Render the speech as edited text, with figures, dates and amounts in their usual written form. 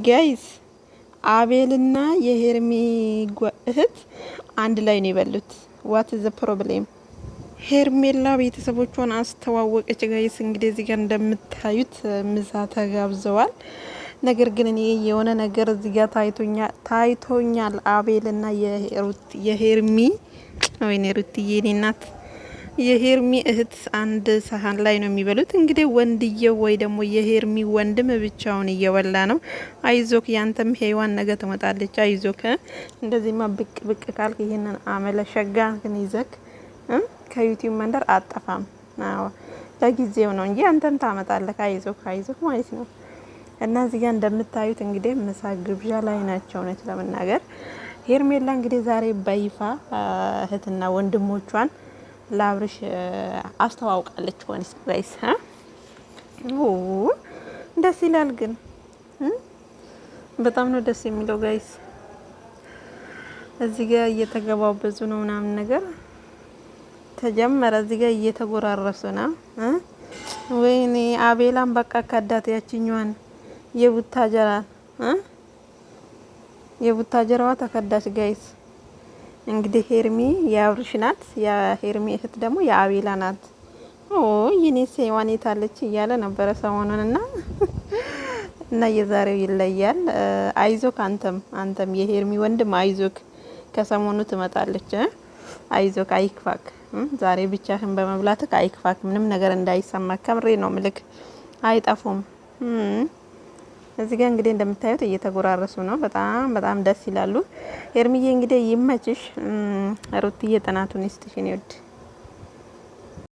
ጋይስ አቤልና የሄርሚ እህት አንድ ላይ ነው የበሉት። ዋት ኢዝ ዘ ፕሮብሌም? ሄርሜላ ቤተሰቦቿን አስተዋወቀች ጋይስ። እንግዲህ እዚህ ጋር እንደምታዩት ምሳ ተጋብዘዋል። ነገር ግን እኔ የሆነ ነገር እዚህ ጋር ታይቶኛል። አቤልና የሄርሚ ወይኔ ሩትዬ የኔ እናት የሄርሚ እህት አንድ ሰሃን ላይ ነው የሚበሉት። እንግዲህ ወንድየው ወይ ደግሞ የሄርሚ ወንድም ብቻውን እየበላ ነው። አይዞክ ያንተም ሄዋን ነገ ትመጣለች። አይዞክ እንደዚህማ ብቅ ብቅ ካልክ ይሄንን አመለሸጋ ግን ይዘክ ከዩቲዩብ መንደር አጠፋም። አዎ ለጊዜው ነው እንጂ አንተም ታመጣለህ። አይዞክ ማለት ነው። እና እዚህ ጋር እንደምታዩት እንግዲህ ምሳ ግብዣ ላይ ናቸው። እውነት ለመናገር ሄርሜላ እንግዲህ ዛሬ በይፋ እህትና ወንድሞቿን ላብርሽ አስተዋውቃለች። ወንስ ጋይስ ደስ ይላል። ግን በጣም ነው ደስ የሚለው ጋይስ። እዚህ ጋር እየተገባበዙ ነው ምናምን ነገር ተጀመረ። እዚህ ጋር እየተጎራረሱ ነው። ወይኔ አቤላም በቃ ካዳት ያችኛዋን የቡታጀራዋ ተከዳች ጋይስ። እንግዲህ ሄርሚ የአብርሽ ናት፣ የሄርሚ እህት ደግሞ የአቤላ ናት። ይኔ ሴዋን የታለች እያለ ነበረ ሰሞኑን እና የዛሬው ይለያል። አይዞክ አንተም የሄርሚ ወንድም አይዞክ፣ ከሰሞኑ ትመጣለች። አይዞክ አይክፋክ። ዛሬ ብቻህን በመብላትክ አይክፋክ። ምንም ነገር እንዳይሰማ ከምሬ ነው ምልክ። አይጠፉም። እዚህ ጋር እንግዲህ እንደምታዩት እየተጎራረሱ ነው። በጣም ደስ ይላሉ። ሄርሚዬ እንግዲህ ይመችሽ። ሩትዬ ጥናቱን ይስጥሽ። እኔ ወድ